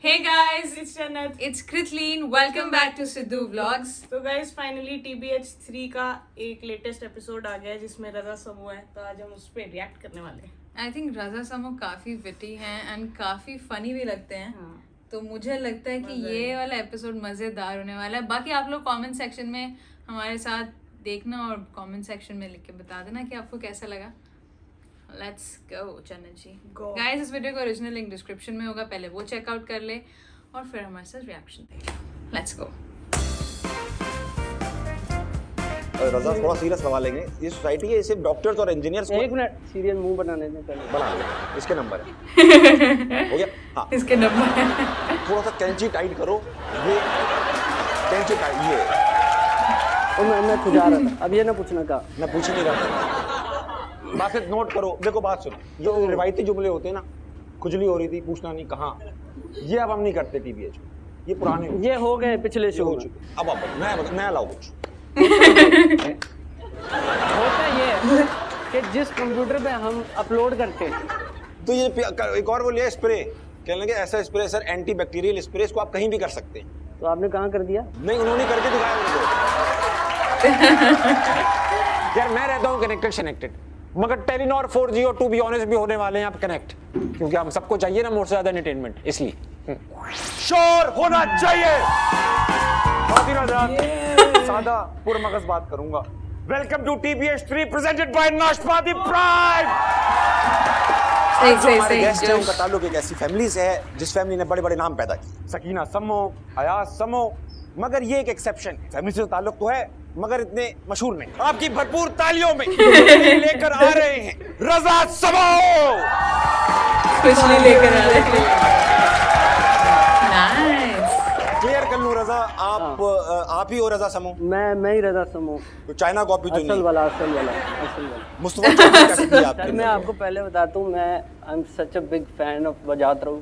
Hey guys, It's Jannat. it's Kritleen. Welcome back to Sidhu Vlogs. तो guys finally TBH 3 का एक latest episode आ गया है जिसमें रजा समूह है, तो आज हम उस पर रिएक्ट करने वाले हैं। I think रजा समूह काफी विटी हैं एंड काफी फनी भी लगते हैं। हाँ। तो मुझे लगता है कि ये वाला एपिसोड मजेदार होने वाला है। बाकी आप लोग कमेंट सेक्शन में हमारे साथ देखना और कमेंट सेक्शन में लिख के बता देना कि आपको कैसा लगा। Let's go Channat ji. Go. Guys इस वीडियो का ओरिजिनल लिंक डिस्क्रिप्शन में होगा, पहले वो चेकआउट कर ले और फिर हमारे साथ रिएक्शन देख। Let's go. रजा थोड़ा सीरियस सवाल लेंगे। ये सोसाइटी है, सिर्फ डॉक्टर्स और इंजीनियर्स को एक मिनट सीरियस मुंह बनाने में पहले बना लो। इसके नंबर है हो गया। हाँ, इसके नंबर थोड़ा सा कैंची टाइट करो। ये कैंची टाइट ये और मैं खुजा रहा था। अब ये ना पूछना का मैं पूछ ही नहीं रहा था। बात से नोट करो। देखो बात सुनो, जो रिवायती जुमले होते हैं ना, खुजली हो रही थी पूछना नहीं कहाँ, ये अब हम नहीं करते TBH में। ये पुराने हो ये हो गए पिछले शो हो में। चुके। अब आप नया लाओ कुछ। होता ये है कि जिस कंप्यूटर पे हम अपलोड करते हैं तो ये एक और वो लिया स्प्रे, कहने लगे ऐसा spray sir anti bacterial spray, इसको आप कहीं भी कर सकते हैं। तो आपने कहाँ कर दिया? नहीं, उन्होंने करके दिखाया उनको। यार मैं रहता हूँ कनेक्टेड मगर टेलीनॉर 4G और 2 बी ऑनेस्ट भी होने वाले हैं आप कनेक्ट, क्योंकि हम सबको चाहिए ना मोर से ज्यादा एंटरटेनमेंट, इसलिए शोर होना चाहिए। सादा पुरमगज बात करूंगा। Welcome to TBH 3 presented by Nashpati prime. सही हमारे गेस्ट हैं, जोश। उनका ताल्लुक एक ऐसी फैमिली से है जिस फैमिली ने बड़े बड़े नाम पैदा किए। सकीना समो, अयाज समो, मगर ये एक एक्सेप्शन है। फैमिली से ताल्लुक तो है मगर इतने मशहूर नहीं। आपकी भरपूर तालियों में लेकर आ रहे हैं रजा समो। कुछ नहीं लेकर आ रहे। नाइस। क्लियर कर लूं रजा, आप ही हो रजा समो? मैं ही रजा समूह, तो चाइना कॉपी तो असल नहीं। वाला। मुस्तफा चौधरी कैसे किया सर आपने? मैं आपको पहले बताता हूँ, मैं I am such a big fan of बजात रहू।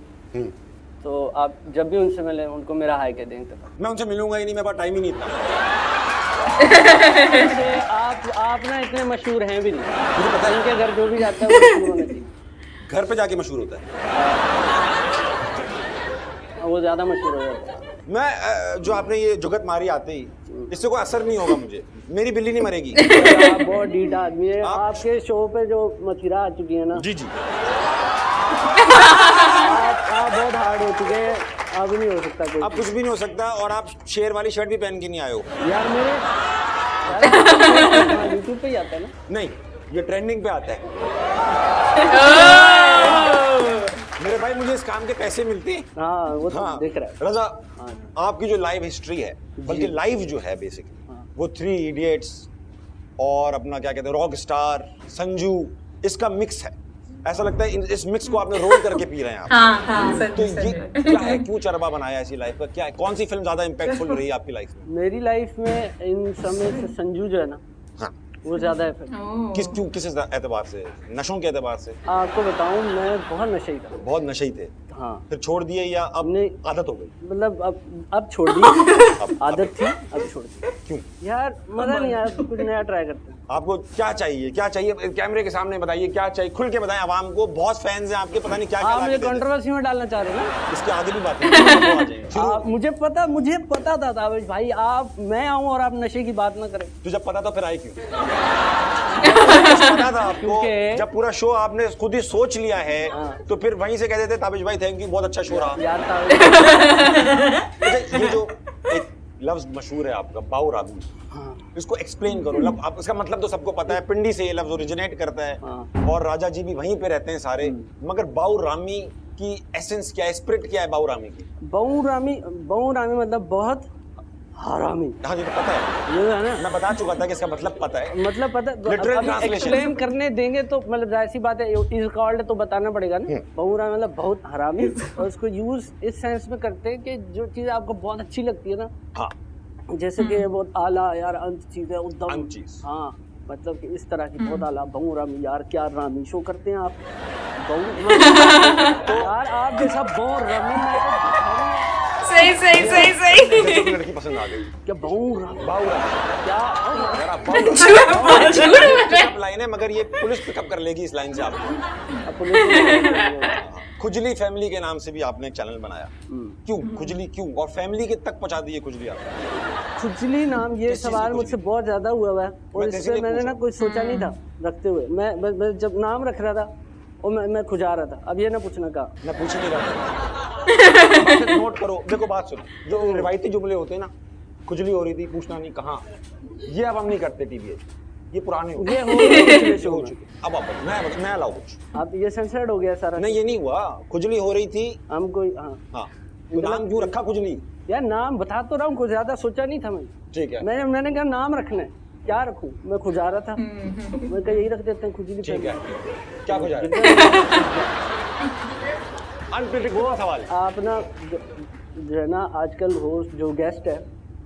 तो आप जब भी उनसे मिले उनको मेरा हाय कह दें। मैं उनसे मिलूंगा ही नहीं, मेरे पास टाइम ही नहीं इतना। आप ना इतने मशहूर हैं भी नहीं। मुझे पता है उनके घर जो भी जाता है वो मशहूर होना चाहिए। घर पे जाके मशहूर होता है। वो ज्यादा मशहूर हो जाता है। मैं जो आपने ये जुगत मारी आते ही, इससे कोई असर नहीं होगा मुझे, मेरी बिल्ली नहीं मरेगी। आप बहुत डीट आदमी है। आप- आपके शो पे जो मथिरा आ चुकी है ना, जी जी। आप बहुत हार्ड हो चुके हैं। अब नहीं हो सकता अब कोई। कुछ भी नहीं हो सकता, और आप शेर वाली शर्ट भी पहन के नहीं आए हो। यार मेरे यूट्यूब पे ही आता है ना। नहीं, ये ट्रेंडिंग पे आता है। मेरे भाई मुझे इस काम के पैसे मिलते हैं। हाँ वो तो हाँ दिख रहा है। रजा, हाँ। आपकी जो लाइव हिस्ट्री है, बल्कि लाइव जो है बेसिकली, हाँ। वो 3 इडियट्स और अपना क्या कहते हैं रॉक स्टार संजू, इसका मिक्स है। ऐसा लगता है इस मिक्स को आपने रोल करके पी रहे हैं आप। हाँ तो ये क्या है, क्यों चरबा बनाया ऐसी लाइफ का? क्या है, कौन सी फिल्म ज्यादा इम्पैक्टफुल रही आपकी लाइफ में? मेरी लाइफ में इन समय से संजू जो है ना, हाँ, वो ज्यादा है। किस एतबार से? नशों के एतबार से? आपको बताऊं, मैं बहुत नशे था। बहुत नशे ही थे, हाँ फिर छोड़ दिए या अब नहीं। आदत हो गई? मतलब अब छोड़ दी। आदत थी, अब छोड़ दी। क्यों? यार मजा नहीं आया, कुछ नया ट्राई करते हैं। आपको क्या चाहिए, क्या चाहिए? कैमरे के सामने बताइए क्या चाहिए, खुल के बताएं आवाम को। बहुत फैंस हैं आपके, पता नहीं क्या आप मुझे क्या कंट्रोवर्सी में डालना चाह रहे हैं ना? इसके आगे भी बात है। आप मुझे पता था ताबिश भाई, आप मैं आऊं और आप नशे की बात ना करें। तो जब पता था फिर आई क्यों? पता था आपको, क्योंकि- जब पूरा शो आपने खुद ही सोच लिया है, हाँ। तो फिर वहीं से कह देते ताबिश भाई थैंक यू, बहुत अच्छा शो रहा। यार ताबिश, अच्छा, ये जो एक लफ्ज मशहूर है आपका, बाऊ रामी, हाँ इसको एक्सप्लेन करो। आप इसका मतलब तो सबको पता है, पिंडी से ये लफ्ज ओरिजिनेट करता है, हाँ। और राजा जी भी वहीं पे रहते हैं सारे। मगर बाऊ रामी की एसेंस क्या है, स्पिरिट क्या है बाऊ रामी की? बहु रामी मतलब बहुत हरामी। हाँ जी, तो पता है, ये है ना, मैं बता चुका था कि इसका मतलब पता है। मतलब पता Literal translation। एक्सप्लेन करने देंगे तो मतलब जाहिर सी बात है, इज कॉल्ड तो बताना पड़ेगा ना। बहुरा मतलब बहुत हरामी, और उसको यूज इस सेंस में करते हैं कि जो चीज आपको बहुत अच्छी लगती है ना, हाँ, जैसे कि बहुत आला यार अंत चीज है उद्दम, अंत चीज। हाँ मतलब कि इस तरह की बहुत आला बहु रामी। यार क्या रामी शो करते हैं आप, बहु तो यार आप जैसा बहु रामी सही तो लड़की पसंद आ गई। क्या बहु रामी बाऊ रामी क्या यार, आप बाऊ झूठ लाइन है, मगर ये पुलिस पिकअप कर लेगी इस लाइन से आपको। पुलिस खुजली फैमिली के नाम से भी आपने एक चैनल बनाया, क्यों खुजली क्यों, और फैमिली के तक पहुंचा दी है खुजली आपने? खुजली नाम, ये किस चीज़ की सवाल खुजली? मुझसे बहुत ज्यादा हुआ है और मैं इस इसीलिए पे मैंने ना पूछा। कुछ सोचा नहीं था रखते हुए। मैं जब नाम रख रहा था और मैं खुजा रहा था। अब ये ना पूछना कहा। मैं पूछ ही नहीं रहा। नोट करो, देखो बात सुनो, जो रिवायती जुमले होते हैं ना, खुजली हो रही थी, पूछना नहीं कहाँ, ये अब हम नहीं करते टीवीएच, ये पुराने हो ये हो गए पिछले ये शो हो में। चुके। अब आप मैं अलाउ कुछ अब ये सेंसर्ड हो गया सारा। नहीं, ये नहीं हुआ, खुजली हो रही थी। हम कोई हाँ हाँ, तो नाम क्यों रखा खुजली? यार नाम बता तो रहा हूँ, कुछ ज्यादा सोचा नहीं था मैं। ठीक है, मैंने कहा नाम रखना है, क्या रखूं, मैं खुजा रहा था। मैं कहा यही रख देते हैं खुजली। ठीक है, क्या खुजा रहे? अनप्रिडिक्टेबल सवाल। आप ना जो है ना आजकल होस्ट जो गेस्ट है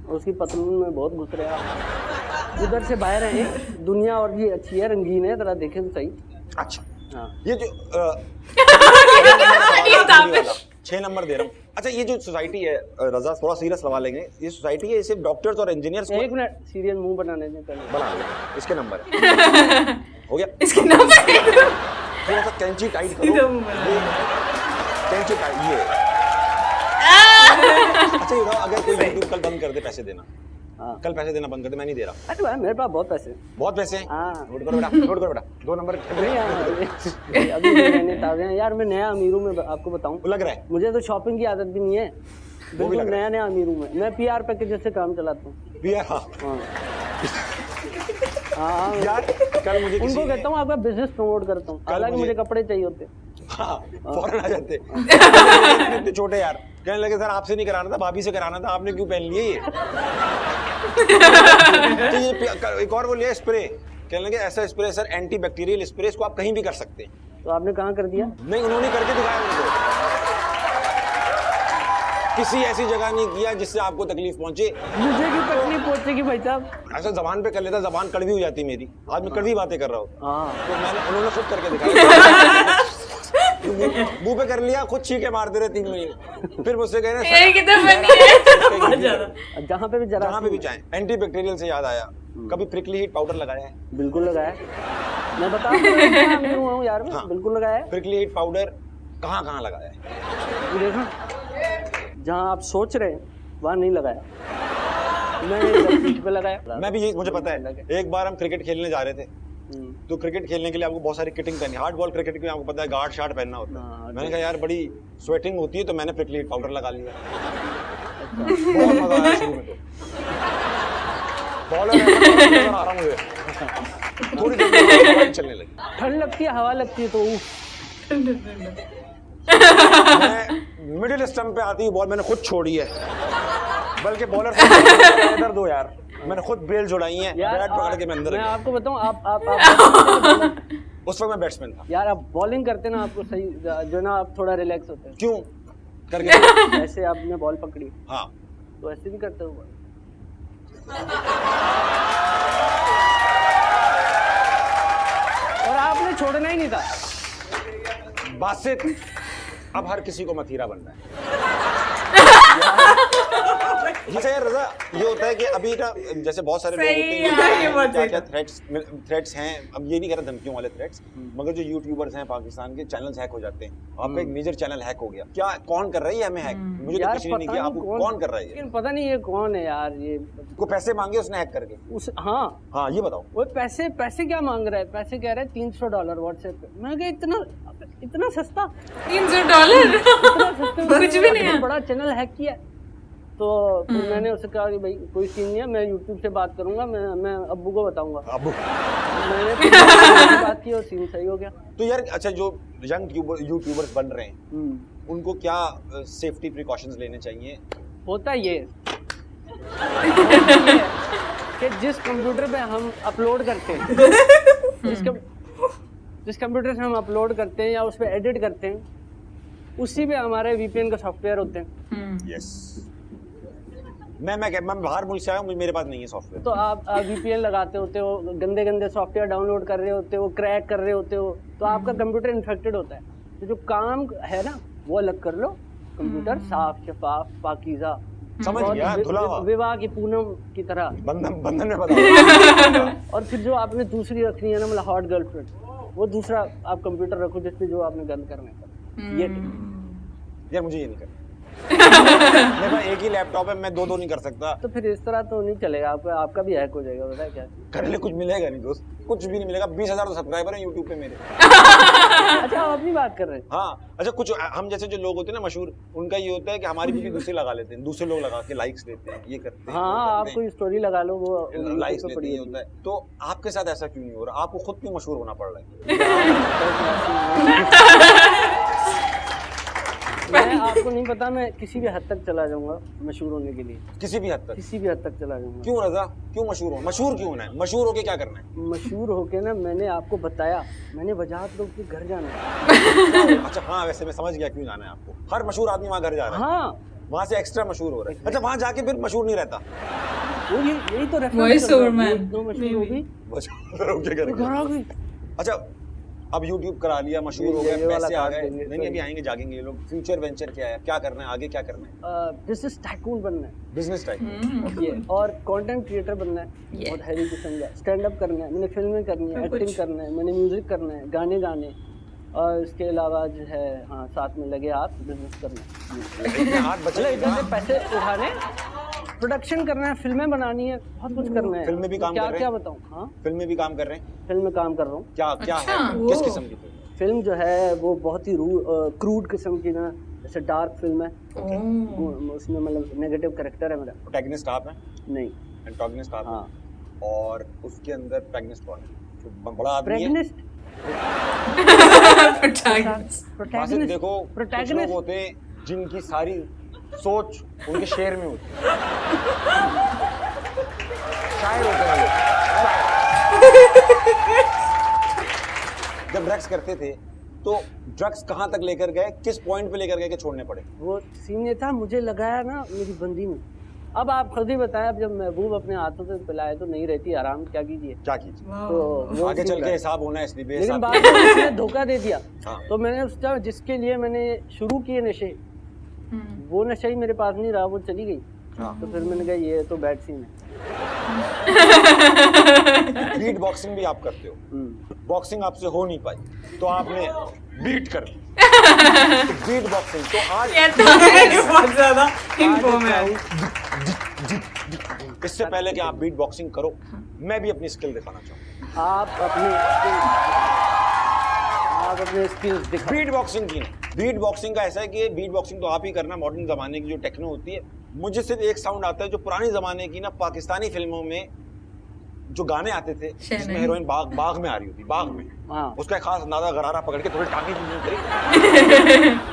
उसकी पतलून में बहुत घुस रहे हैं आप। उधर से बाहर है, दुनिया और भी अच्छी है, रंगीन है, जरा देखें तो सही। अच्छा, हाँ ये जो 6 नंबर दे रहा हूँ। अच्छा, ये जो सोसाइटी है रजा, थोड़ा सीरियस सवाल लेंगे, ये सोसाइटी है, ये सिर्फ डॉक्टर्स और इंजीनियर्स को एक मिनट, सीरियल मुंह बनाने दें पहले। बना लिया। इसके नंबर है हो गया, इसके नंबर थोड़ा सा कैंची टाइट करो, कैंची टाइट ये। अच्छा ये बताओ, अगर कोई यूट्यूब कल बंद कर दे पैसे देना, हाँ कल पैसे देना बंद कर दे, मैं नहीं दे रहा। अरे भाई मेरे पास बहुत पैसे हैं। बहुत पैसे हैं, हाँ नोट करो बेटा, नोट करो बेटा, 2 नंबर नहीं यार, अभी मैंने ताज़े हैं यार। मैं नया अमीर हूँ, मैं आपको बताऊँ। लग रहा है। मुझे तो शॉपिंग की आदत भी नहीं है, बिल्कुल लग रहा नया अमीर हूँ मैं PR पैकेज से काम चलाता हूँ। भैया हाँ हाँ यार, कल मुझे किसी उनको कहता हूँ आपका बिजनेस प्रमोट करता हूँ, हालांकि मुझे कपड़े चाहिए होते। हाँ, फौरन आ जाते इतने छोटे यार, कहने लगे सर आपसे नहीं कराना था, भाभी से कराना था, आपने क्यों पहन लिए ये? तो ये एक और वो लिया स्प्रे, कहने लगे ऐसा spray sir, anti bacterial spray, इसको आप कहीं भी कर सकते हैं। तो आपने कहाँ कर दिया? नहीं, उन्होंने करके दिखाया उनको, किसी ऐसी जगह नहीं किया जिससे आपको तकलीफ पहुंचे। मुझे क्यों तकलीफ पहुंचेगी भाई साहब? ऐसा जबान पे कर लेता, जबान कड़वी हो जाती मेरी, आज मैं कड़वी बातें कर रहा हूँ, हाँ तो मैंने उन्होंने खुद करके दिखाया। मुंह पे कर लिया, खुद छींके मारते रहे 3 महीने, फिर मुझसे कह रहे ये कितना funny है। जहाँ पे भी जरा जहाँ पे भी चाहें। एंटी बैक्टीरियल से याद आया, कभी प्रिकली हीट पाउडर लगाया है? बिल्कुल लगाया, मैं बता अमीर हूँ यार मैं, हाँ। बिल्कुल लगाया है। प्रिकली हीट पाउडर कहाँ कहाँ लगाया है? ये देखो, जहाँ आप सोच रहे हैं वहाँ नहीं लगाया, मैं इधर पीठ पे लगाया। मैं भी ये, मुझे पता है, एक बार हम क्रिकेट खेलने जा रहे थे, तो क्रिकेट खेलने के लिए आपको बहुत सारी किटिंग पहनी, हार्ड बॉल क्रिकेट के लिए आपको पता है गार्ड शार्ट पहनना होता है। मैंने कहा यार बड़ी स्वेटिंग होती है, तो मैंने प्रिकली हीट पाउडर लगा लिया। बहुत मजा आया शुरू में, तो बॉलर नजर आ रहा मुझे, थोड़ी देर में हवा चलने लगी। ठंड लगती है, हवा लगती है तो मैं मिडिल स्टंप पे आती है बॉल, मैंने खुद छोड़ी है, बल्कि बॉलर से इधर दो यार, मैंने खुद बेल जुड़ाई है, बैट पकड़ के मैं अंदर मैं गया। आपको बताऊं, आप उस वक्त मैं बैट्समैन था। यार आप बॉलिंग करते ना, आपको सही जो ना आप थोड़ा रिलैक्स होते हैं। क्यों करके? ऐसे आपने बॉल पकड़ी हाँ, तो ऐसे भी करते हो ball। और आपने छोड़ना ही नहीं था। बासित अब हर किसी को मथीरा बनना है। अच्छा यार रजा, ये होता है कि अभी ना जैसे बहुत सारे लोग होते सही है, ये बात हैं, सही क्या थ्रेट्स हैं, अब ये नहीं कह रहा धमकियों वाले थ्रेट्स, मगर जो यूट्यूबर्स हैं पाकिस्तान के, चैनल्स हैक हो जाते हैं। आपका एक मेजर चैनल हैक हो गया, क्या कौन कर रही है हमें हैक? मुझे तो यार किसी ने नहीं पता किया, नहीं आपको कौन कर रहा है ये? लेकिन पता नहीं ये कौन है यार, ये को पैसे मांगे उसने हैक करके? हाँ हाँ ये बताओ। वो पैसे क्या मांग रहा है? पैसे कह रहे हैं $300 व्हाट्सएप पे। मैं कहा इतना सस्ता, $300 इतना सस्ते में कुछ भी नहीं है। बड़ा चैनल हैक किया। तो फिर मैंने उससे कहा कि भाई कोई सीन नहीं है, मैं यूट्यूब से बात करूंगा, मैं अब्बू को बताऊंगा। अब्बू मैंने फिर बात की और सीन सही हो गया। तो यार अच्छा, जो यंग यूट्यूबर्स बन रहे हैं उनको क्या सेफ्टी प्रिकॉशंस लेने चाहिए? होता ये कि जिस कंप्यूटर पे हम अपलोड करते हैं, जिस कंप्यूटर से हम अपलोड करते हैं या उस पर एडिट करते हैं, उसी पे हमारे VPN का सॉफ्टवेयर होते हैं। यस, मैं बाहर मुल्क से आया हूँ, मेरे पास नहीं है सॉफ्टवेयर। तो आप VPN लगाते होते हो, गंदे सॉफ्टवेयर डाउनलोड कर रहे होते हो, क्रैक कर रहे होते हो, तो आपका कंप्यूटर इन्फेक्टेड होता है। तो जो काम है ना वो अलग कर लो, कंप्यूटर साफ शफाफ पाकीज़ा, समझ बहुत गया, धुला हुआ। विवाह की पूनम की तरह। बंधन में बताओ। और फिर जो आपने दूसरी रखनी है ना, मतलब हॉट गर्लफ्रेंड, वो दूसरा आप कंप्यूटर रखो जिसपे जो आपने गंद करना है। ये यार मुझे ये नहीं करना। मेरे पास एक ही लैपटॉप है, मैं दो नहीं कर सकता। तो फिर इस तरह तो नहीं चलेगा, आपका भी हैक हो जाएगा, पता है क्या? कर ले, कुछ मिलेगा नहीं दोस्त, कुछ भी नहीं मिलेगा। 20,000 तो सब्सक्राइबर है यूट्यूब पे मेरे। अच्छा, आप अपनी बात कर रहे हैं? हाँ, अच्छा कुछ हम जैसे जो लोग होते हैं ना मशहूर, उनका ये होता है कि हमारी वीडियो दूसरे लगा लेते हैं, दूसरे लोग लगा के लाइक्स देते हैं, ये करते हैं। हाँ, आप कोई स्टोरी लगा लो, वो लाइक्स लेते हैं, ये होता है। तो आपके साथ ऐसा क्यों नहीं हो रहा? आपको खुद क्यों मशहूर होना पड़ रहा है? मैं आपको नहीं पता, मैं किसी भी हद तक चला जाऊंगा मशहूर होने के लिए, किसी भी हद तक? किसी भी हद तक चला जाऊंगा। क्यों रजा, क्यों मशहूर हो? मशहूर क्यों होना है? मशहूर होके क्या करना है? मशहूर होके ना, मैंने आपको बताया, मैंने वजाहत लोग के घर जाना है। अच्छा हाँ, वैसे मैं समझ गया क्यों जाना है आपको। हर मशहूर आदमी वहाँ घर जा रहा है। हाँ, वहाँ से एक्स्ट्रा मशहूर हो रहा है। अच्छा, वहाँ जाके फिर मशहूर नहीं रहता? वो यही तो Voice over man. मशहूर होगी, मशहूर होके घर घर आ गई। अच्छा, अब YouTube करा लिया, मशहूर हो ये गए, वाला पैसे आ काम गए, देंगे, नहीं अभी आएंगे जागेंगे ये लोग। फ्यूचर वेंचर क्या है, क्या करना है आगे, क्या करना है? बिजनेस टाइकून बनना है बिजनेस टाइप। ये, और कंटेंट क्रिएटर बनना है, Yeah. बहुत हैवी किस्म का। स्टैंड अप करना है, मैंने फिल्में करनी है, एक्टिंग करना है, मैंने म्यूजिक करना है, गाने गाने, और इसके अलावा जो है, हाँ, साथ में लगे आप बिजनेस करना है, हाथ बचे मतलब इधर से पैसे उठाने, प्रोडक्शन करना है, फिल्में बनानी है, बहुत कुछ करना है। फिल्म में भी काम क्या कर रहे क्या हैं? बताऊँ? हाँ, फिल्म में भी काम कर रहे हैं? फिल्म में काम कर रहा हूँ। क्या क्या अच्छा, है, किस वो। किस्म की फिल्म? फिल्म जो है वो बहुत ही क्रूड किस्म की ना, जैसे डार्क फिल्म है, उसमें मतलब नेगेटिव कैरेक्टर है मेरा। प्रोटैगनिस्ट आप हैं? नहीं, एंटागनिस्ट आप हैं? हाँ, और उसके अंदर प्रोटैगनिस्ट कौन है? जो बड़ा आदमी है? प्रेगनिस्ट, वासिफ देखो, कुछ लोग होते हैं जिनकी सारी सोच उनके शेर में होती है। शायर होते हैं लोग। जब ड्रग्स करते थे तो ड्रग्स कहाँ तक लेकर गए, किस पॉइंट पे लेकर गए कि छोड़ने पड़े? वो सीन ये था, मुझे लगाया ना मेरी बंदी में। अब आप खुद ही बताएं, अब जब महबूब अपने हाथों से पिलाए तो नहीं रहती आराम, क्या कीजिए? क्या कीजिए? तो वो आगे सीन चल के रहा। हिसाब होना है, इसलिए लेकिन बेहिसाब बाद में उसने धोखा दे दिया। हाँ। तो मैंने उस टाइम जिसके लिए मैंने शुरू किए नशे, वो नशा ही मेरे पास नहीं रहा, वो चली गई। हाँ। तो फिर मैंने कहा ये तो बैड सीन है। बीट बॉक्सिंग भी आप करते हो, बॉक्सिंग आपसे हो नहीं पाई तो आपने बीट कर दी। बीट बॉक्सिंग तो आज बहुत ज्यादा इन्फो में। इससे पहले कि आप बीट बॉक्सिंग करो, मैं भी अपनी स्किल दिखाना चाहूँगा। आप अपने स्किल्स दिखाओ। बीट बॉक्सिंग की नहीं, बीट बॉक्सिंग का ऐसा है कि बीट बॉक्सिंग तो आप ही करना, मॉडर्न जमाने की जो टेक्नो होती है। मुझे सिर्फ एक साउंड आता है जो पुरानी जमाने की ना पाकिस्तानी फिल्मों में जो गाने आते थे, जिसमें हीरोइन बाग में आ रही होती, बाग में, हाँ। उसका एक खास अंदाजा गरारा पकड़ के थोड़ी टांगी करी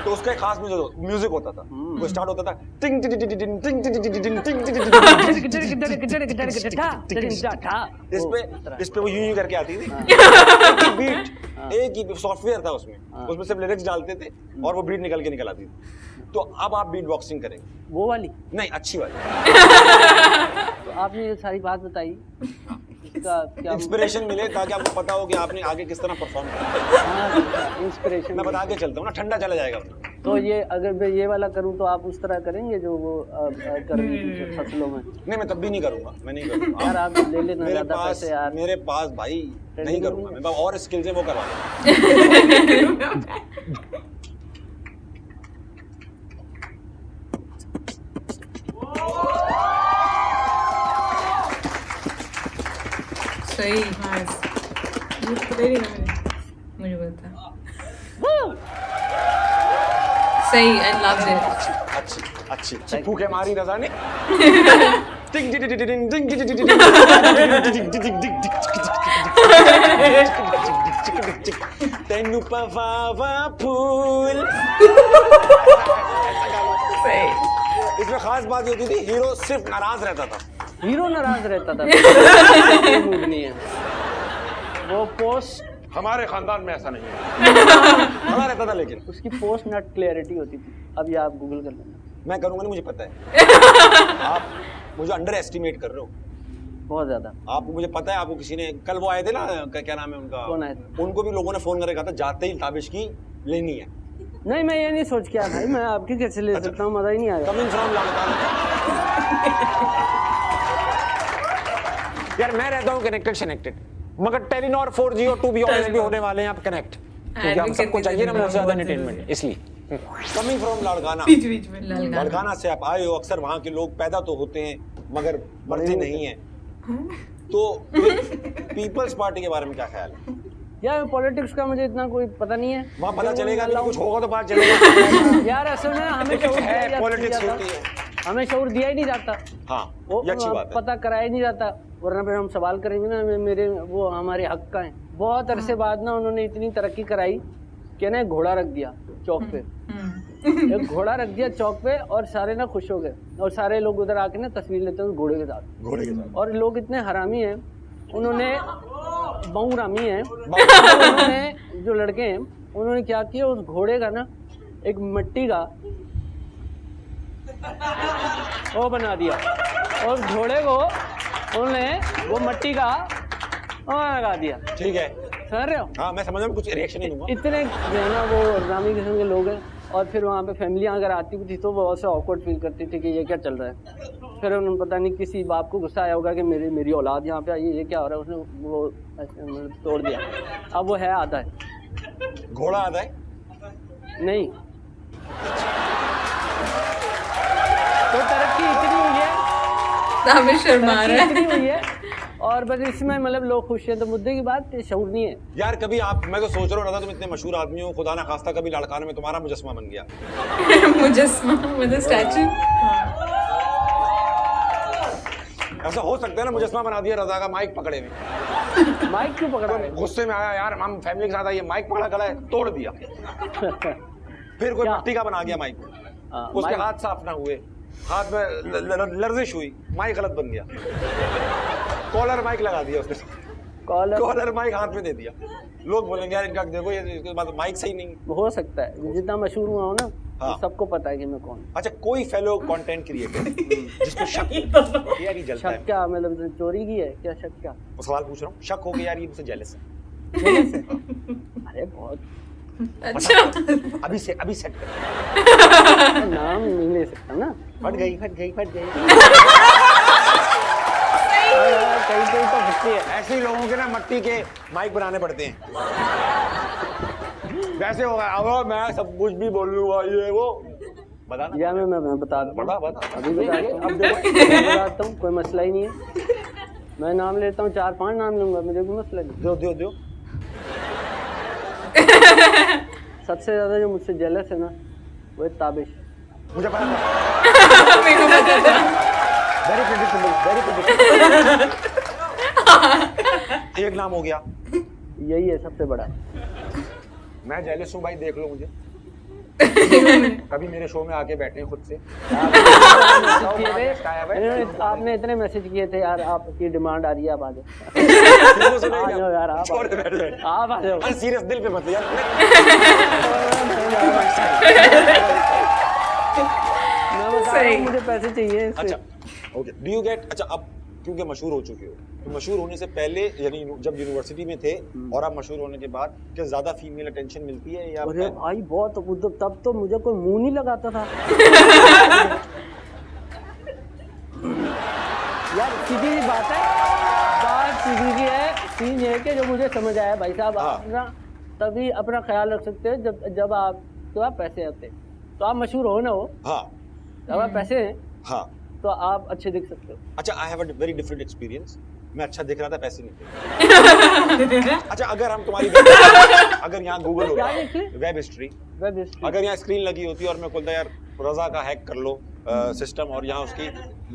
तो उसका एक खास म्यूजिक होता था। वो स्टार्ट होता था टिंग टिंग टिंग टिंग टिंग टिंग टिंग टिंग इस पे वो यूं करके आती थी। बीट एक ही सॉफ्टवेयर था उसमें सिर्फ लिरिक्स डालते थे और वो बीट निकल के निकल आती थी। तो अब आप बीट बॉक्सिंग करेंगे? वो वाली नहीं, अच्छी वाली। तो आपने ये सारी बात बताई, इसका क्या इंस्पिरेशन मिले ताकि आपको पता हो कि आपने आगे किस तरह परफॉर्म करना है। इंस्पिरेशन मैं बता के चलता हूँ ना, ठंडा चला जाएगा अपना। तो ये अगर मैं ये वाला करूँ तो आप उस तरह करेंगे जो वो कर रही थी फसलों में? नहीं, मैं तब भी नहीं करूँगा, मैं नहीं करूँगा। यार आप ले लेना ज्यादा पैसे यार। मेरे पास भाई नहीं करूँगा, मेरे पास और स्किल्स है, वो करवा लूँगा। सही, मुझे पता। सही, आई लव इट। अच्छी फूके मारी रजा ने। तेनू पवावा फूल। इसमें खास बात ये होती थी, हीरो सिर्फ नाराज रहता था। हीरो नाराज रहता था, कोई मूड नहीं है। वो पोस्ट हमारे खानदान में ऐसा नहीं है। खड़ा रहता था, लेकिन उसकी पोस्ट नॉट क्लैरिटी होती थी। अभी आप गूगल कर लेना। मैं करूंगा नहीं, मुझे पता है। आप मुझे अंडर एस्टिमेट कर रहे हो बहुत ज्यादा। आपको, मुझे पता है। आपको किसी ने, कल वो आए थे ना, क्या नाम है उनका, कौन आए थे? उनको भी लोगों ने फोन करके कहा था जाते ही ताबिश की लेनी है। नहीं, मैं ये नहीं सोच के आया भाई, मैं आपकी कैसे ले सकता हूँ, मजा ही नहीं आएगा। कमिंग फ्रॉम यार मैं रहता हूँ कनेक्टेड, मगर टेलीनॉर 4G और 2 भी ऑनेस्ट भी होने वाले हैं आप कनेक्ट, क्योंकि हम सबको चाहिए ना मोर से ज्यादा एंटरटेनमेंट, इसलिए। कमिंग फ्रॉम लाड़काना, बीच बीच में लाड़काना से आप आए हो, अक्सर वहाँ के लोग पैदा तो होते हैं मगर मर्जी नहीं है, तो पीपल्स पार्टी के बारे में क्या ख्याल है? यार पॉलिटिक्स का मुझे इतना कोई पता नहीं है। वहाँ पता चलेगा नहीं, कुछ होगा तो बात चलेगा। यार असल में हमें शऊर दिया ही पॉलिटिक्स नहीं होती जाता। है। हमें शऊर दिया ही नहीं जाता, हाँ, वो ये अच्छी बात है। पता कराया ही नहीं जाता, वरना फिर हम सवाल करेंगे ना मेरे वो हमारे हक का है। बहुत अरसे बाद ना उन्होंने इतनी तरक्की कराई कि ना घोड़ा रख दिया चौक पे, एक घोड़ा रख दिया चौक पे और सारे ना खुश हो गए और सारे लोग उधर आके ना तस्वीर लेते हैं घोड़े के साथ। और लोग इतने हरामी हैं, उन्होंने बहुरामी हैं, उन्होंने जो लड़के हैं उन्होंने क्या किया, उस घोड़े का ना एक मिट्टी का वो बना दिया और घोड़े को उन्होंने वो मिट्टी का लगा दिया। ठीक है, समझ रहे हो? हाँ मैं समझ रहा हूँ, कुछ रिएक्शन नहीं दूंगा। इतने जो है ना वो रामी किस्म के लोग हैं। और फिर वहाँ पे फैमिलियाँ अगर आती थी तो वो बहुत से ऑकवर्ड फील करती थी कि ये क्या चल रहा है। फिर उन्होंने पता नहीं किसी बाप को गुस्सा आया होगा कि मेरी औलाद यहाँ पे आई है, ये क्या हो रहा है, उसने वो ऐसे तोड़ दिया। अब वो है आधा है, घोड़ा आधा है नहीं तो तरक्की इतनी हुई है, ताबिश शर्मा रहा है। इतनी हुई है और बस इसमें मतलब लोग खुश हैं। तो मुद्दे की बात शऊर नहीं है यार। कभी आप, मैं तो सोच रहा हूँ तुम इतने मशहूर आदमी हो, खुदा ना खास्ता कभी लाड़काना में तुम्हारा मुजस्समा बन गया। मुजस्समा मतलब स्टैचू। ऐसा हो सकता है ना, मुजस्समा बना दिया रजा का माइक पकड़े में। माइक क्यों पकड़ा है? गुस्से में आया यार, हम फैमिली के साथ आइए, माइक पकड़ा खड़ा है, तोड़ दिया। फिर कोई मिट्टी का बना गया माइक, उसके माइक- हाथ साफ ना हुए, हाथ में लर्जिश हुई, माइक गलत बन गया, कॉलर माइक लगा दिया उसने, कॉलर माइक हाथ में दे दिया। लोग बोलेंगे यार इनका देखो ये, इसके बाद माइक सही नहीं। हो सकता है, जितना मशहूर हुआ हो ना हाँ। तो सबको पता है कि मैं कौन। अच्छा, कोई फेलो कंटेंट क्रिएटर जिसको शक यार ये जलता शक है, क्या मतलब चोरी की है क्या? शक क्या? वो सवाल पूछ रहा हूँ, शक हो गया यार ये मुझसे जेलस है, अरे बहुत अच्छा अभी सेट कर, नाम नहीं ले सकता ना। फट गई। कहीं कहीं तो फंसती है। ऐसे ही लोगों के ना मट्टी के माइक बनाने पड़ते हैं। वैसे होगा, अब मैं सब कुछ भी बोल लूंगा, ये वो बताना। या मैं बता दूं, बता अभी बता दूं, अब देखो। मैं बताता हूँ, कोई मसला ही नहीं है। मैं नाम लेता हूँ, 4-5 नाम लूंगा, मुझे कोई मसला नहीं। दो सबसे ज्यादा जो मुझसे जेलस है ना वो है ताबिश। मुझे पता था, मेरे को पता था। Very predictable. एक नाम हो गया, यही है सबसे बड़ा। मैं जेलस हूँ भाई, देख लो मुझे। कभी मेरे शो में आके बैठे खुद से। आपने इतने मैसेज किए थे यार, आपकी डिमांड आ रही है, आप आ जाओ। आ जाओ यार, छोड़ दे, बैठ बैठ। आप आ जाओ। सीरियस दिल पे मत यार। मैं बता रहा हूँ, मुझे पैसे चाहिए इससे। अच्छा ओके, डू यू गेट, अच्छा अब क्योंकि मशहूर हो चुके हो, तो मशहूर होने से पहले यानी जब यूनिवर्सिटी में थे और आप मशहूर होने के बाद क्या ज्यादा फीमेल अटेंशन मिलती है या? अरे भाई बहुत, तब तो मुझे कोई मुंह नहीं लगाता था। यार सीधी सी बात है, बात सीधी सी है। सीन ये है कि जो मुझे समझ आया भाई साहब, आप ना तभी अपना ख्याल रख सकते हैं जब आपके पास पैसे आते हैं। तो आप मशहूर हो ना हो, हाँ जब आप पैसे हैं हाँ। तो आप अच्छे दिख सकते हो। अच्छा, I have a very different experience. मैं अच्छा दिख रहा था, पैसे नहीं थे। अच्छा, अगर हम तुम्हारी अगर यहाँ गूगल क्या होता, देखिए? Web history, web history. अगर यहाँ स्क्रीन लगी होती और मैं खोलता यार रजा का हैक कर लो सिस्टम और यहाँ उसकी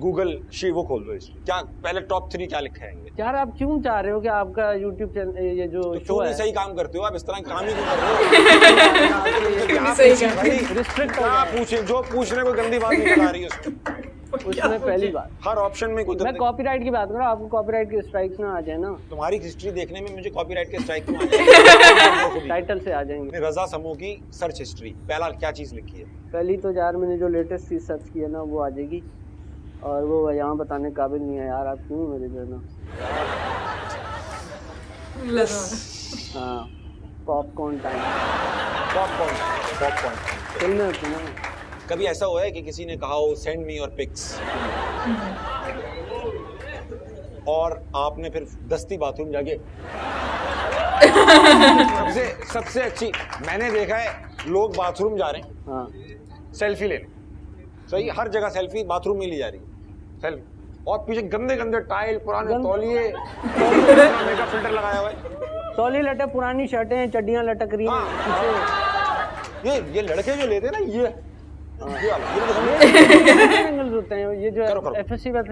गूगल शी वो खोल दो हिस्ट्री, क्या पहले टॉप 3 क्या लिखा है? यार आप क्यों चाह रहे हो कि आपका यूट्यूब चैनल ये जो तो शो क्यों है नहीं सही काम करते हो आप? इस तरह काम ही क्यों कर रहे हो? सही काम। रिस्ट्रिक्ट हो क्या गया। पूछे, जो पूछने को गंदी बात निकल आ रही है उसमें पहली बात, हर ऑप्शन में कोई मैं गंदी। कॉपीराइट की बात कर रहा हूँ। आपको कॉपीराइट के स्ट्राइक्स ना आ जाए ना, तुम्हारी हिस्ट्री देखने में मुझे कॉपीराइट के स्ट्राइक क्यों आ जाए? टाइटल से आ जाएंगे। रजा समूह की सर्च हिस्ट्री, पहला क्या चीज लिखी है? पहली तो यार मैंने जो लेटेस्ट चीज सर्च किया ना वो आ जाएगी, और वो यहाँ बताने के काबिल नहीं है यार। आप क्यों मेरे जो है ना, हाँ पॉपकॉर्न टाइम, पॉपकॉर्न। फिल्में होती हैं ना। कभी ऐसा हुआ है कि किसी ने कहा हो सेंड मी योर पिक्स और आपने फिर दस्ती बाथरूम जाके सबसे अच्छी मैंने देखा है, लोग बाथरूम जा रहे हैं, हाँ सेल्फी लेने, सही, हर जगह सेल्फी बाथरूम में ली जा रही है सेल्फी, और पीछे गंदे गंदे टाइल, पुराने तौलिए, मेकअप फिल्टर लगाया हुआ है, तौली लटक, पुरानी शर्टें चड्डियां लटक रही हैं पीछे। ये लड़के जो लेते हैं ना, ये एंगल्स होते हैं ये जो करो। एफएससी वाले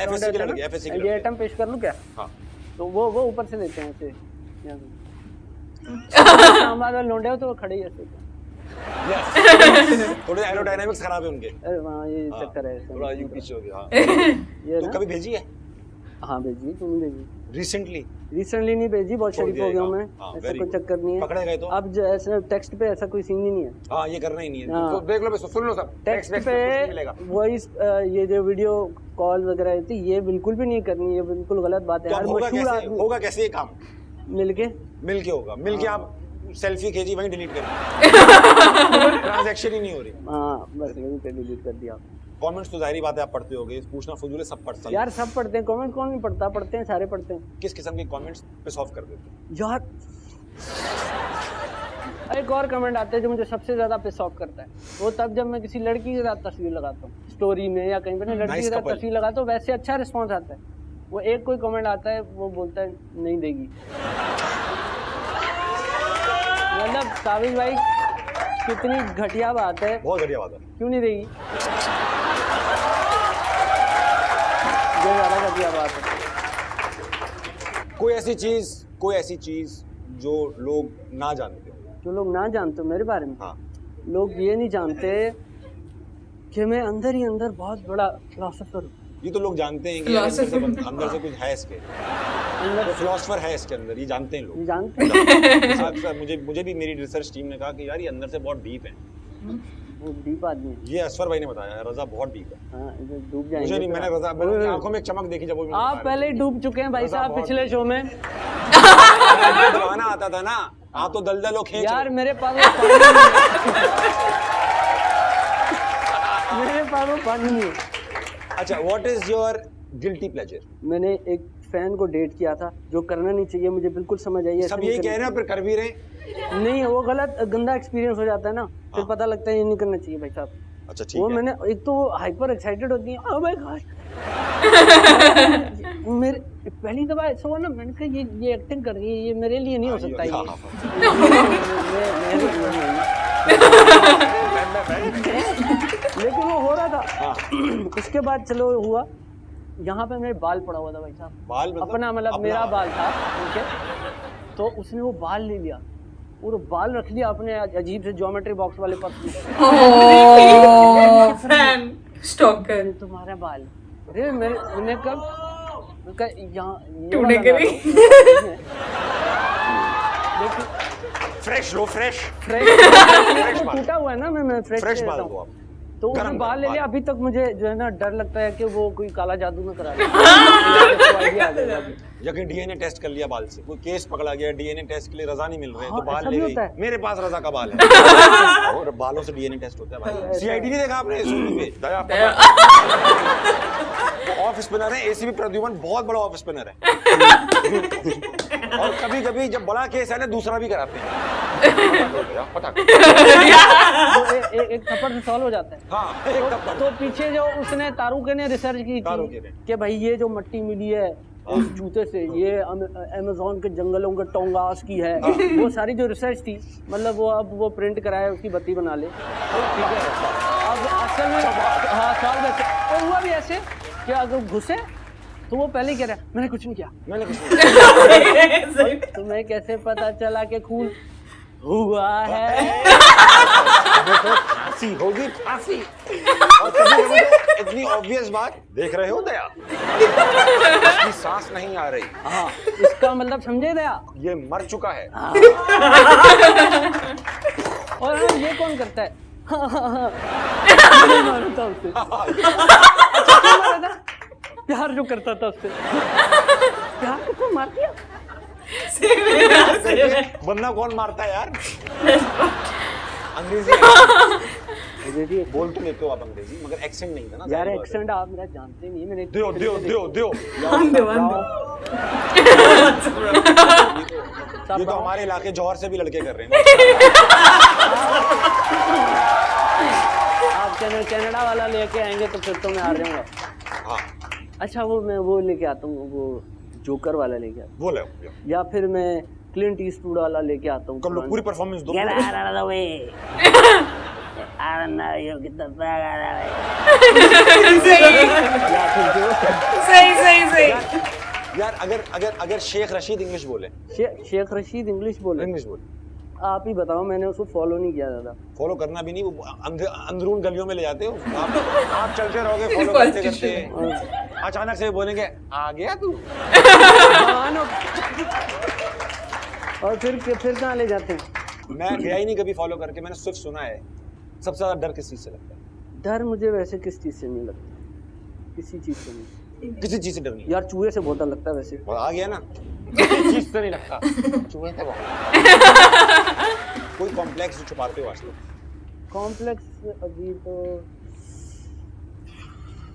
FSC के लड़के, FSC के ये लड़के। आइटम पेश कर लूं क्या? हाँ। तो वो ऊपर से लेते हैं ऐसे हमारा लोंडे हो तो वो खड़े ही ऐसे। थोड़े एरोडायनामिक्स खराब है उनके। अरे वहाँ ये चक्कर है थोड़ा यूं पीछे हो गया। हाँ। ये तो ना कभी भेजी है? हाँ भेजी, तुमने भेजी? रिसेंटली रिसेंटली नहीं भेजी, बहुत शरीफ हो गया हूँ मैं, हाँ, ऐसा very कोई good। चक्कर नहीं है। पकड़े गए तो? अब जो ऐसा टेक्स्ट पे ऐसा कोई सीन ही नहीं है। हाँ, ये करना ही नहीं है। हाँ। तो देख लो, बस सुन लो सब। टेक्स्ट कुछ पे नहीं मिलेगा। वॉइस ये जो वीडियो कॉल वगैरह होती है ये बिल्कुल भी नहीं करनी, ये बिल्कुल गलत बात है। तो हर अब होगा मशहूर कैसे? आदमी होगा कैसे ये काम? मिलके मिलके होगा। मिलके आप सेल्फी खींची, वहीं डिलीट कर ट्रांजैक्शन ही नहीं हो रही। हाँ बस वहीं पे डिलीट कर दिया। कमेंट्स तो जाहिर बात है आप पढ़ते होगे, पूछना फजूल है, सब पढ़ते हैं। यार सब पढ़ते हैं कमेंट, कौन नहीं पढ़ता? पढ़ते हैं, सारे पढ़ते हैं किस किस्म के कमेंट्स पे सॉल्व कर देते हैं? यार। एक और कमेंट आता है जो मुझे सबसे ज्यादा पिस ऑफ करता है, वो तब जब मैं किसी लड़की के साथ तस्वीर लगाता हूँ स्टोरी में या कहीं पर लड़की Nice के साथ couple। तस्वीर लगाता हूँ, वैसे अच्छा रिस्पॉन्स आता है। वो एक कोई कमेंट आता है, वो बोलता है नहीं देगी। मतलब ताबिज भाई कितनी घटिया बात है, बहुत बढ़िया बात है। क्यों नहीं देगी? ये ज्यादा घटिया बात है। कोई ऐसी चीज जो लोग ना जानते हो। जो लोग ना जानते हो मेरे बारे में, हाँ। लोग ये नहीं जानते कि मैं अंदर ही अंदर बहुत बड़ा फिलोसोफर हूँ। ये तो लोग जानते हैं कि अंदर से कुछ है इसके, अंदर फिलोसफर है इसके अंदर, ये जानते हैं ये लोग। जानते हैं अक्सर मुझे भी मेरी रिसर्च टीम ने कहा कि यार ये अंदर से बहुत डीप है। वो डीप आदमी है। ये असफर भाई ने बताया, रजा बहुत डीप है। हाँ, इधर डूब मुझे जाएंगे नहीं, मैंने तो। रजा, मैंने आंखों में एक चमक देखी जब वो मुझे आप बता पहले ही डूब चुके हैं भाई रजा साहब बहुत पिछले शो में। रहे थे। दबाना आता था ना, आप तो दलदल खींच यार रहे। मेरे पास वो पानी नहीं है। मेरे पास वो पानी नहीं है। अच्छा, what is your guilty pleasure? मैंने एक फैन को डेट किया था, जो करना नहीं चाहिए, मुझे बिल्कुल समझ आई है। सब यही कह रहे हैं, फिर कर भी रहे हैं। नहीं, वो गलत गंदा एक्सपीरियंस हो जाता है ना, फिर पता लगता है ये नहीं करना चाहिए भाई साहब। अच्छा ठीक वो है। मैंने एक तो हाइपर एक्साइटेड होती है, ओह माय गॉड। मेरे पहली दफा ऐसा हुआ ना, मैंने कहा ये एक्टिंग कर रही है, ये मेरे लिए नहीं हो सकता ये। हाँ, हाँ, लेकिन वो हो रहा था। हाँ। उसके बाद चलो हुआ, यहाँ पे मेरे बाल पड़ा हुआ था भाई साहब, बाल मतलब अपना मतलब मेरा बाल था, ठीक है। तो उसने वो बाल ले लिया और वो बाल रख लिया अपने अजीब से ज्योमेट्री बॉक्स वाले पर्स में। फैन स्टॉकर तुम्हारा बाल, अरे मैंने कब यहाँ टूने के भी। फ्रेश लो, फ्रेश बाल। टूटा हुआ है ना, मैं फ्रेश बाल दो आप। तो उसने गरम बाल ले बाल। लिया। अभी तक मुझे जो है ना डर लगता है कि वो कोई काला जादू में करा दे। आइडिया आ जाएगा अभी। यकीन डीएनए टेस्ट कर लिया बाल से, कोई केस पकड़ा गया, डीएनए टेस्ट के लिए रजा नहीं मिल रहे, हाँ, तो बाल ऐसा ले भी गई। होता है। मेरे पास रजा का बाल है। और बालों से डीएनए टेस्ट होता है भाई। सीआईडी नहीं देखा आपने? एसयूवी पे दया वो ऑफ स्पिनर है, एसीबी प्रद्युमन बहुत बड़ा ऑफ स्पिनर है। और कभी कभी जब बड़ा केस है ना, दूसरा भी कराते हैं। पता तो एक थप्पड़ से सॉल्व हो जाता है। हाँ, एक थप्पड़। तो पीछे जो उसने तारुके ने रिसर्च की तारुके ने। थी कि भाई ये जो मट्टी मिली है इस जूते से, ये अमेज़न के जंगलों के टोंगास की है, वो सारी जो रिसर्च थी, मतलब वो अब वो प्रिंट कराया, उसकी बत्ती बना ले, ठीक है। अब असल में हाँ सॉल्व ऐसे और हुआ भी ऐसे कि अगर घुसे तो वो पहले ही कह रहा है मैंने कुछ नहीं किया। मैंने कुछ तुम्हें कैसे पता चला कि खून हुआ है? फांसी होगी, फांसी। और कभी-कभी तो इतनी ऑब्वियस बात, देख रहे हो दया, इसकी सांस नहीं आ रही, हाँ, इसका मतलब समझे दया। ये मर चुका है। और हाँ, ये कौन करता है? मैं मानता हूँ उसे। अच्छा, क्यों मारा था? प्यार जो करता था उससे, प्यार को तो मार दिया। बंदा कौन मारता है यार? अंग्रेजी अंग्रेजी बोल तो लेते हो आप अंग्रेजी, मगर एक्सेंट नहीं था ना। यार जाहिर बात है। एक्सेंट आप मेरा जानते नहीं, मैंने दियो दियो दियो दियो। ये तो हमारे इलाके जौहर से भी लड़के कर रहे हैं। आप कनाडा वाला लेके आएंगे तो फिर तो मैं आ जाऊंगा। हाँ अच्छा मैं वो लेके आता हूँ, वो जोकर वाला लेके आता बोले हूँ, या फिर मैं क्लिंट ईस्टवुड वाला लेके आता हूँ। कब लोग पूरी परफॉर्मेंस दो। Get out of the way. I don't know you, get the fuck out of the way. या फिर जो सही यार अगर शेख रशीद इंग्लिश बोले, शेख रशीद इंग्लिश बोले, इंग्लिश बोले, आप ही बताओ, मैंने उसको फॉलो नहीं किया ज्यादा। फॉलो करना भी नहीं, वो अंदरून गलियों में ले जाते हो आप चलते रहोगे फॉलो करते करते, अचानक से बोलेंगे आ गया तू। और फिर कहाँ ले जाते हैं? मैं गया ही नहीं कभी फॉलो करके, मैंने सिर्फ सुना है। सबसे ज्यादा डर किस चीज से लगता है? डर मुझे वैसे किस चीज से नहीं लगता, किसी चीज से नहीं। किसी चीज से डर नहीं यार चूहे से बहुत डर लगता है वैसे। और आ गया ना, किसी चीज से नहीं लगता, चूहे से बहुत। कोई कॉम्प्लेक्स जो छुपाते हो आज तक? कॉम्प्लेक्स अभी तो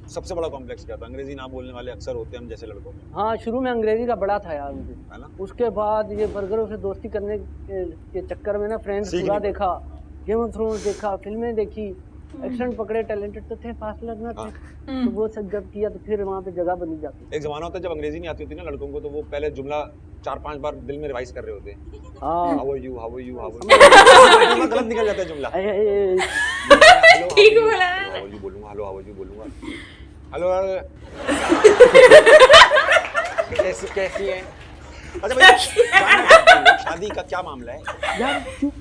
सबसे बड़ा कॉम्प्लेक्स क्या था? अंग्रेजी ना बोलने वाले अक्सर होते हैं हम जैसे लड़कों में, हाँ, शुरू में अंग्रेजी का बड़ा था यार मुझे, है ना? उसके बाद ये बर्गरों से दोस्ती करने के चक्कर में ना फ्रेंड्स सीख पूरा नहीं देखा, गेम ऑफ थ्रोन्स देखा, फिल्में देखी, एक्शन पकड़े, टैलेंटेड तो थे, फास्ट लर्नर थे, तो वो सब जब किया तो फिर वहाँ पे जगह बनी जाती। एक जमाना होता है जब अंग्रेजी नहीं आती होती ना लड़कों को, तो वो पहले जुमला 4-5 बार दिल में रिवाइज कर रहे होते हैं। हाँ हाउ आर यू गलत निकल जाता है जुमला। ठीक बोला हाउ आर यू बोलूंगा, हेलो हाउ आर यू बोलूंगा, हेलो कैसी है। अच्छा भाई शादी का क्या मामला है? यार क्यों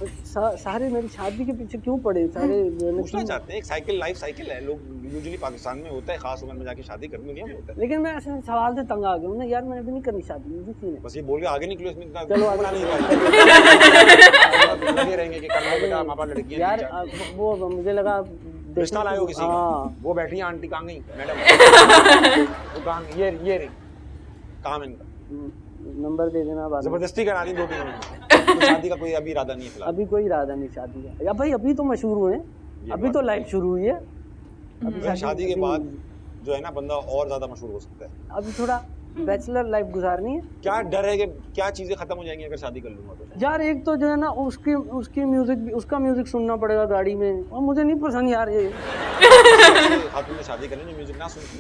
सारे मेरी शादी के पीछे क्यों पड़े सारे? पूछना चाहते हैं, एक साइकिल लाइफ साइकिल है, लोग यूजुअली पाकिस्तान में होता है, खास उम्र में जाके शादी करनी दुनिया में होता है। लेकिन मैं ऐसे सवाल से तंग आ गया हूँ ना यार, मैंने भी नहीं करनी शादी, मुझे सीन है। बस ये बोल के आगे निकलो, इसमें इतना चलो आगे। बोलना नहीं लगे रहेंगे कि करना बेटा हमारा लड़की यार वो मुझे लगा रिश्ता लाए हो किसी का। हाँ। वो बैठी है आंटी, कहाँ गई मैडम? वो कहाँ? ये रही, काम इनका नंबर दे देना बाद में। जबरदस्ती करा दी 2-3 महीने। तो शादी का कोई अभी इरादा नहीं है फिलहाल? अभी कोई इरादा नहीं शादी का या भाई, अभी तो मशहूर हुए, अभी तो लाइफ शुरू हुई है। अभी शादी के बाद जो है ना बंदा और ज्यादा मशहूर हो सकता है। अभी थोड़ा बैचलर लाइफ गुजारनी है। क्या डर है कि क्या चीजें खत्म हो जाएंगी अगर शादी कर लूंगा तो? यार एक तो जो है ना उसकी म्यूजिक, उसका म्यूजिक सुनना पड़ेगा गाड़ी में, और मुझे नहीं पसंद यार ये खातून ने शादी करनी म्यूजिक ना सुनती,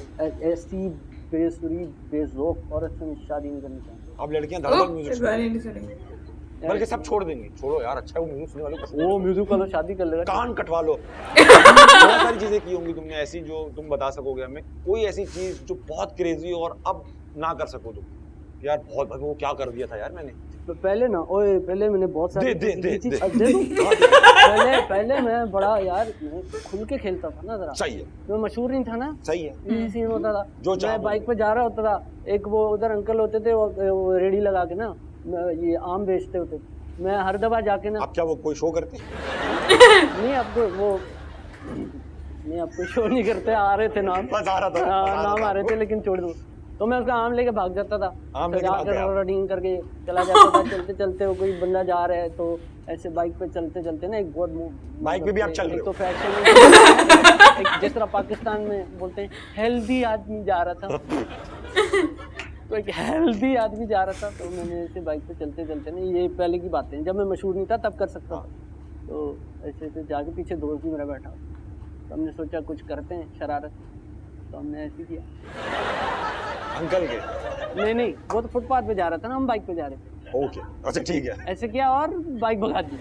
ऐसी बेसुरी बेज़ौक औरत से शादी नहीं करनी चाहिए। अब लड़कियां धड़कन म्यूजिक इस बार नहीं सुनेंगे। बल्कि सब छोड़ देंगी। छोड़ो यार, अच्छा है वो म्यूजिक सुनने वालों को, वो म्यूजिक वाला शादी कर लेगा। कान कटवा लो। बहुत सारी चीजें की होंगी तुमने ऐसी जो तुम बता सकोगे हमें, कोई ऐसी चीज जो बहुत क्रेजी और अब ना कर सको तुम? यार बहुत वो क्या कर दिया था यार मैंने। तो पहले ना पहले मैंने बहुत सारी दे पहले मैं बड़ा यार खुल के खेलता था ना जरा। सही है, मैं मशहूर नहीं था ना, सही है। यही सीन होता था। जो मैं बाइक पे जा रहा होता था, एक वो उधर अंकल होते थे, वो रेडी लगा के ना ये आम बेचते होते, मैं हर दफा जाके ना। अब क्या वो कोई शो करते? नहीं आपको वो नहीं, आपको शो नहीं करते, आ रहे थे नाम, बस आ रहा था, नाम आ रहे थे, लेकिन छोड़ दो। तो मैं उसका आम लेके भाग जाता था, आम लेके भाग गया। रनिंग करके चला जाता था। चलते चलते वो कोई बंदा जा रहा है तो ऐसे बाइक पे चलते चलते ना, एक बहुत बाइक पे भी आप चल रहे हो? तो फैशन जिस तरह पाकिस्तान में बोलते हैं हेल्दी आदमी जा रहा था, तो एक हेल्दी आदमी जा रहा था, तो मैंने ऐसे बाइक पे चलते चलते ना, ये पहले की बातें, जब मैं मशहूर नहीं था तब कर सकता था। तो ऐसे ऐसे जाके पीछे दोस्त भी मेरा बैठा, तो हमने सोचा कुछ करते हैं शरारत, तो हमने ऐसे किया। अंकल के? नहीं, वो तो फुटपाथ पे जा रहा था ना, हम बाइक पे जा रहे थे। ओके, अच्छा ठीक है। ऐसे किया और बाइक भगा दी।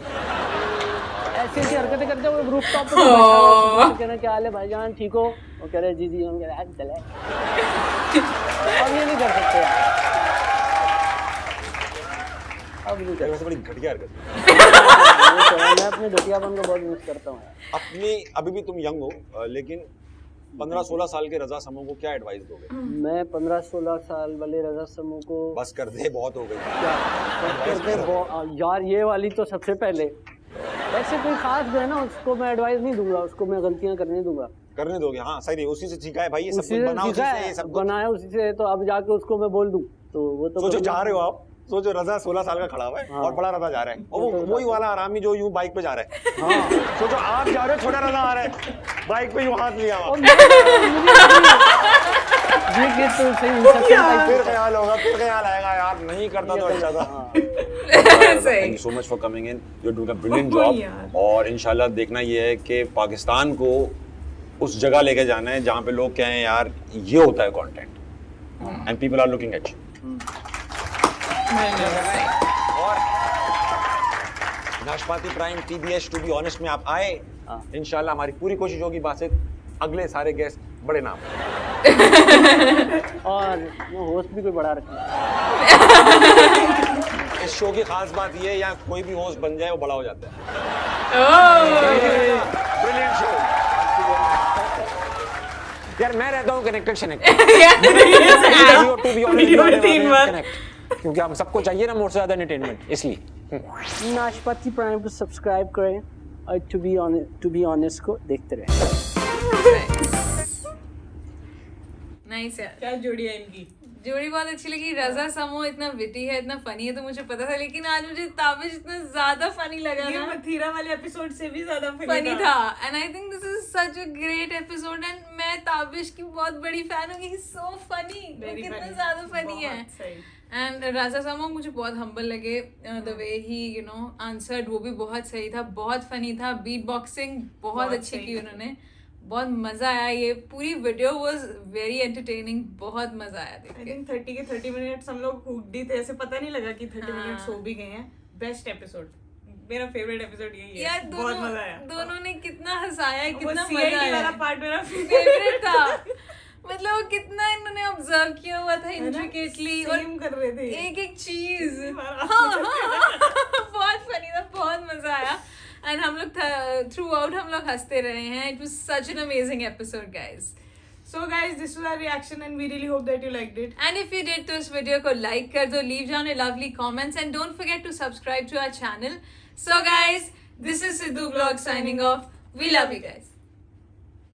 ऐसी ऐसी हरकतें करते हुए रूफ टॉप पे बैठा हुआ, कहना क्या हाल है भाईजान, ठीक हो? वो कह रहे जी हम कह रहे आज चले। अब ये नहीं कर सकते यार, अब नहीं कर वैसे बड़ी घटिया हरकत है। मैं अपने घटियापन को बहुत मिस करता हूँ। अपनी अभी भी तुम यंग हो, लेकिन 15-16 साल के रजा समूह को क्या एडवाइस दोगे? मैं 15-16 साल वाले रजा समूह को बस कर दे, बहुत हो गई। यार ये वाली तो सबसे पहले, ऐसे कोई खास जो है ना उसको मैं एडवाइस नहीं दूंगा, उसको मैं गलतियां करने दूंगा। करने दोगे? हाँ सही है, उसी से सीखा है भाई, ये सब उसी कुछ से बना उसी सीखा से, ये है, सब कुछ बनाया उसी से, तो अब जाके उसको मैं बोल दूं तो वो तो सोचो जा रहे हो आप, सोचो रजा 16 साल का खड़ा हुआ है हाँ। और बड़ा रजा जा रहा है और वो वही वाला आरामी जो यूं बाइक पे जा रहा है। हाँ सोचो आप जा रहे हो, छोटा रजा आ रहा है बाइक पे यूं हाथ लिया हुआ। ये तो सही इंसेप्शन टाइप फिर ख्याल होगा, फिर ख्याल आएगा यार नहीं करता तो अच्छा था। हाँ thank you so much for coming in, you are doing a brilliant job. और इंशाल्लाह देखना ये है कि पाकिस्तान को उस जगह लेके जाना है जहाँ पे लोग कहें यार ये होता है content and people are looking at you. और Nashpati prime TBH to be honest में आप आए, हाँ। इंशाल्लाह हमारी पूरी कोशिश होगी बासित अगले सारे गेस्ट बड़े नाम और वो होस्ट भी कोई बड़ा रखना। इस शो की खास बात ये है यहाँ कोई भी होस्ट बन जाए वो बड़ा हो जाता है। ब्रिलियंट शो यार मैं रहता हूँ कनेक्टेड क्योंकि हम सबको चाहिए ना मोर से ज्यादा एंटरटेनमेंट, इसलिए नाशपाती प्राइम को सब्सक्राइब करें और टू बी ऑनेस्ट को देखते रहें। नाइस यार, क्या जोड़ी है इनकी। जोड़ी बहुत अच्छी लगी। रजा समो इतना विटी है, इतना फनी है तो मुझे पता था, लेकिन आज मुझे ताबिश इतना ज्यादा फनी लगा ये ना, मथीरा वाले एपिसोड से भी ज्यादा फनी था। And I think this is such a great episode and मैं ताबिश की बहुत बड़ी फैन हूँ। ही इज सो फनी, वो कितना ज्यादा फनी है। एंड राजा समो मुझे बहुत हम्बल लगे, the way he you know answered वो भी बहुत सही था, बहुत फनी था। बीट बॉक्सिंग बहुत अच्छी की उन्होंने, बहुत मजा आया। ये पूरी वीडियो वाज वेरी एंटरटेनिंग, बहुत मजा आया देख आई के। थिंक 30 के 30 मिनट्स हम लोग हुक्ड थे, ऐसे पता नहीं लगा कि 30 हाँ। मिनट्स हो भी गए हैं। बेस्ट एपिसोड, मेरा फेवरेट एपिसोड यही है। यार बहुत मजा आया। दोनों ने कितना हंसाया, वो कितना CID मजा वाला आया। पार्ट मेरा फेवरेट था, मतलब वो कितना इन्होंने ऑब्जर्व किया हुआ था इंट्रिकेटली और सेम कर रहे थे। एक एक चीज। हाँ, बहुत फनी था, बहुत मजा आया। एंड हम लोग थ्रू आउट हम लोग हंसते रहे हैं। It was such an amazing episode guys. So guys, this was our reaction and we really hope that you liked it. And if you did तो इस वीडियो को लाइक कर दो, leave down your lovely comments and don't forget to subscribe to our channel. So guys, this is Sidhu Vlog signing off. We love you guys.